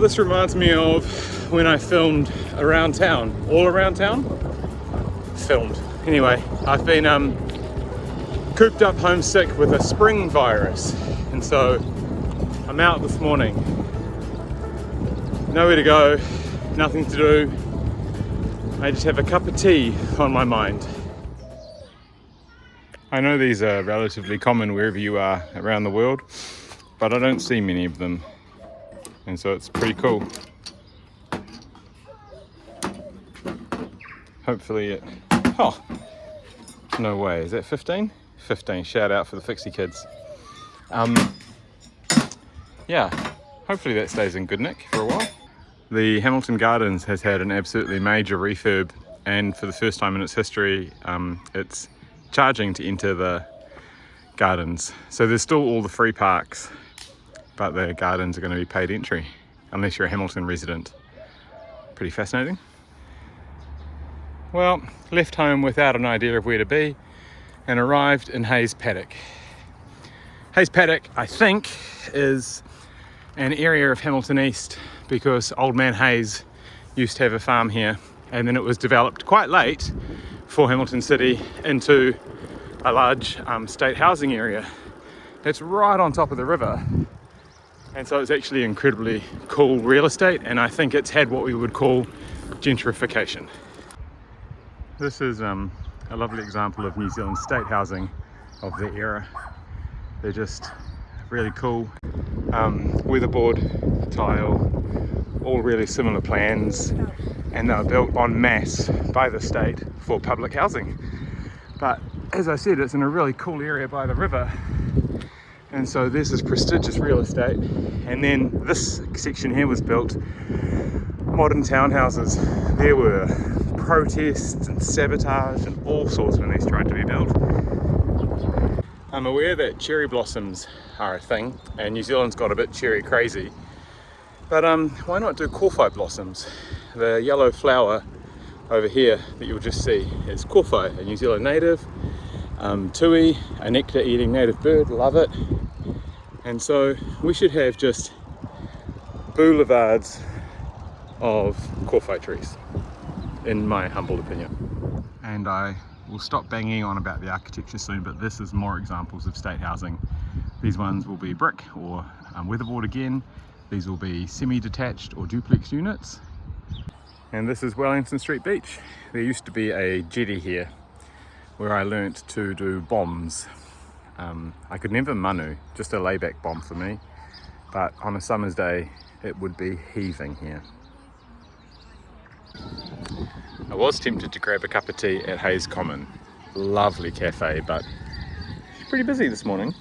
this reminds me of when I filmed around town, all around town, filmed. Anyway, I've been cooped up homesick with a spring virus, and so I'm out this morning. Nowhere to go, nothing to do. I just have a cup of tea on my mind. I know these are relatively common wherever you are around the world, but I don't see many of them, and so it's pretty cool. Hopefully it... Oh! No way, is that 15? 15, shout out for the Fixie kids. Yeah, hopefully that stays in good nick for a while. The Hamilton Gardens has had an absolutely major refurb, and for the first time in its history, it's charging to enter the gardens. So there's still all the free parks, but the gardens are going to be paid entry, unless you're a Hamilton resident. Pretty fascinating. Well, left home without an idea of where to be, and arrived in Hayes Paddock. Hayes Paddock, I think, is an area of Hamilton East because Old Man Hayes used to have a farm here, and then it was developed quite late for Hamilton City into a large state housing area. It's right on top of the river, and so it's actually incredibly cool real estate, and I think it's had what we would call gentrification. This is a lovely example of New Zealand state housing of the era. They're just really cool. Weatherboard, tile, all really similar plans, and they were built en masse by the state for public housing. But as I said, it's in a really cool area by the river, and so there's this prestigious real estate, and then this section here was built modern townhouses. There were protests and sabotage and all sorts when these tried to be built. I'm aware that cherry blossoms are a thing, and New Zealand's got a bit cherry crazy, but why not do kawhai blossoms? The yellow flower over here that you'll just see is kawhai, a New Zealand native. Tui, a nectar eating native bird, love it. And so we should have just boulevards of kawhai trees, in my humble opinion. And I will stop banging on about the architecture soon, but this is more examples of state housing. These ones will be brick or weatherboard again. These will be semi-detached or duplex units. And this is Wellington Street Beach. There used to be a jetty here where I learnt to do bombs. I could never manu, just a layback bomb for me, but on a summer's day it would be heaving here. I was tempted to grab a cup of tea at Hayes Common. Lovely cafe, but it's pretty busy this morning,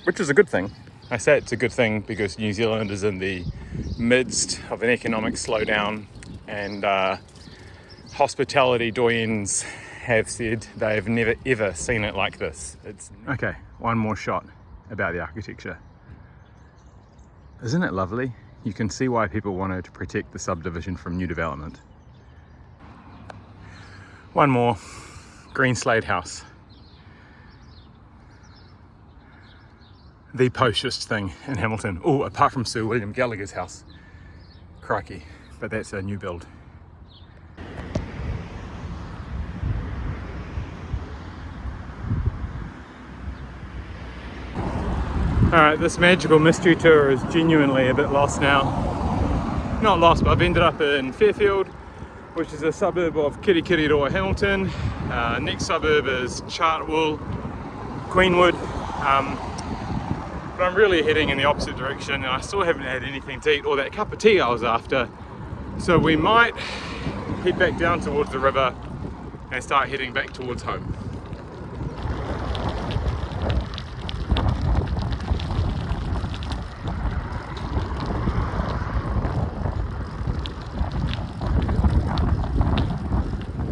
which is a good thing. I say it's a good thing because New Zealand is in the midst of an economic slowdown, and hospitality doyens have said they have never ever seen it like this. Okay, one more shot about the architecture. Isn't it lovely? You can see why people wanted to protect the subdivision from new development. One more, green slate house. The poshest thing in Hamilton. Oh, apart from Sir William Gallagher's house. Crikey, but that's a new build. Alright, this magical mystery tour is genuinely a bit lost now. Not lost, but I've ended up in Fairfield, which is a suburb of Kirikiriroa, Hamilton. Next suburb is Chartwell, Queenwood. But I'm really heading in the opposite direction, and I still haven't had anything to eat or that cup of tea I was after. So we might head back down towards the river and start heading back towards home.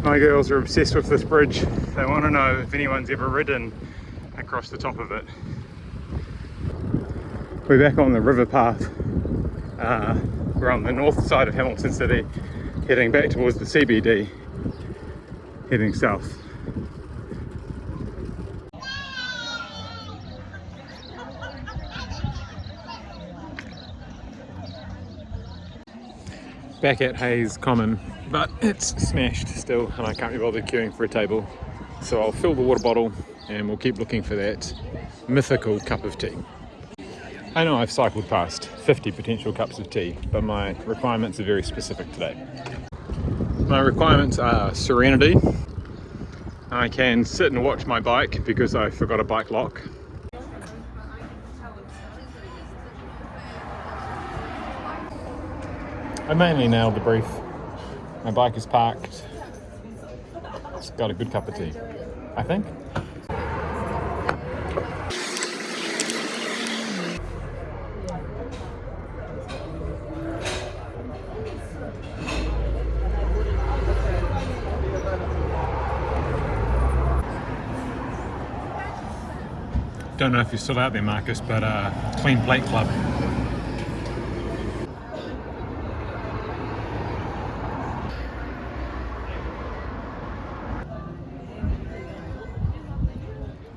My girls are obsessed with this bridge. They want to know if anyone's ever ridden across the top of it. We're back on the river path. We're on the north side of Hamilton City, heading back towards the CBD, heading south. back at Hayes Common, but it's smashed still and I can't be bothered queuing for a table. So I'll fill the water bottle and we'll keep looking for that mythical cup of tea. I know I've cycled past 50 potential cups of tea, but my requirements are very specific today. My requirements are serenity. I can sit and watch my bike because I forgot a bike lock. I mainly nailed the brief. My bike is parked. It's got a good cup of tea, I think. Don't know if you're still out there, Marcus, but Clean Plate Club.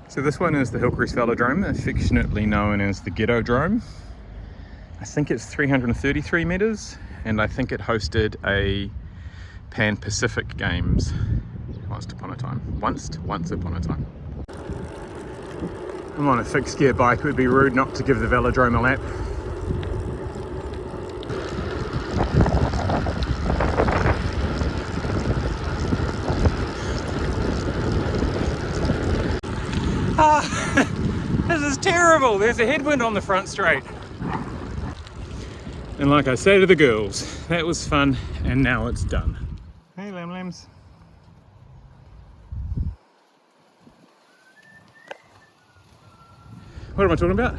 So this one is the Hillcrest Velodrome, affectionately known as the Ghetto Drome. I think it's 333 meters, and I think it hosted a Pan Pacific Games once upon a time. Once upon a time. I'm on a fixed gear bike, it would be rude not to give the velodrome a lap. This is terrible, there's a headwind on the front straight. And like I say to the girls, that was fun and now it's done. Hey lamb lambs. What am I talking about?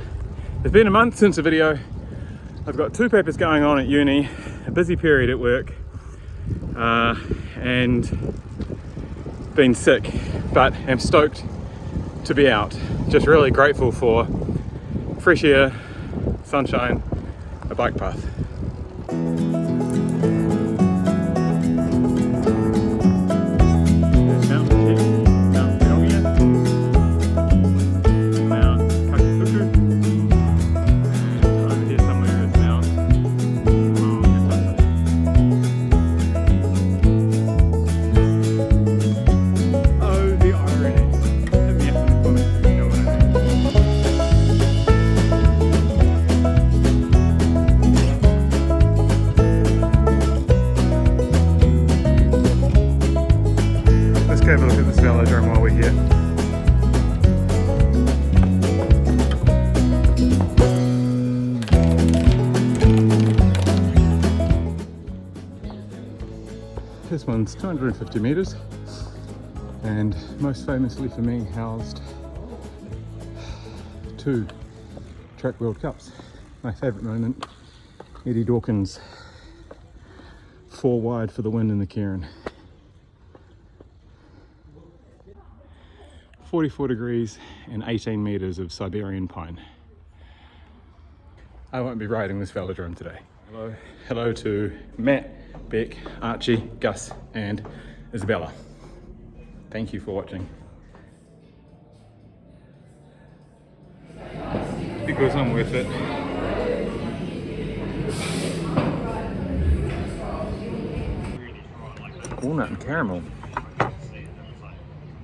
It's been a month since a video. I've got 2 papers going on at uni, a busy period at work, and been sick, but am stoked to be out. Just really grateful for fresh air, sunshine, a bike path. Have a look at this velodrome while we're here. This one's 250 meters and most famously for me housed 2 track World Cups. My favourite moment, Eddie Dawkins 4 wide for the win in the Cairn. 44 degrees and 18 meters of Siberian pine. I won't be riding this velodrome today. Hello to Matt, Beck, Archie, Gus and Isabella. Thank you for watching. Because I'm worth it. Walnut and caramel.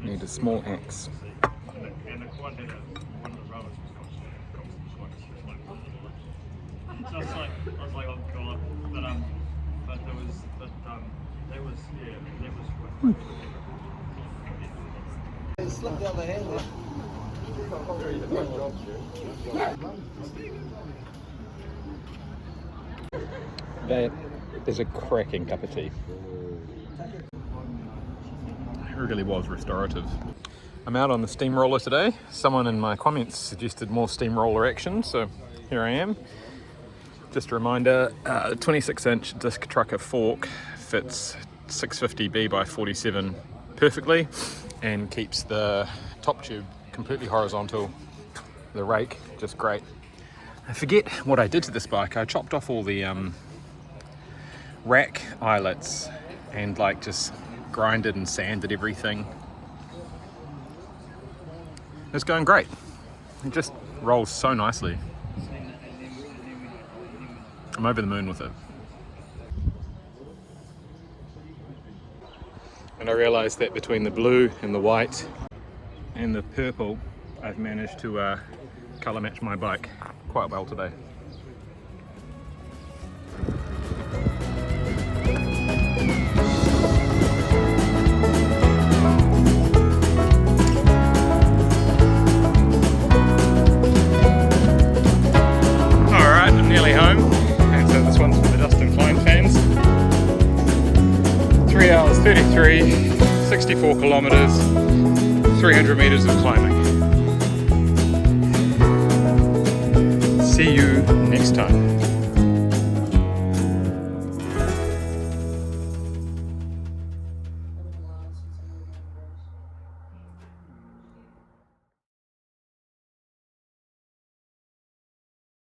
Need a small axe. So I was like, oh god, but there was slipped down the hand That is a cracking cup of tea. It really was restorative. I'm out on the steamroller today. Someone in my comments suggested more steamroller action, so here I am. Just a reminder, 26-inch disc trucker fork fits 650B by 47 perfectly and keeps the top tube completely horizontal. The rake, just great. I forget what I did to this bike. I chopped off all the rack eyelets and like just grinded and sanded everything. It's going great. It just rolls so nicely. I'm over the moon with it. And I realized that between the blue and the white and the purple, I've managed to color match my bike quite well today. Alright, I'm nearly home, and so this one's for the Dust and Climb fans. 3 hours 33, 64 kilometers, 300 meters of climbing. See you next time.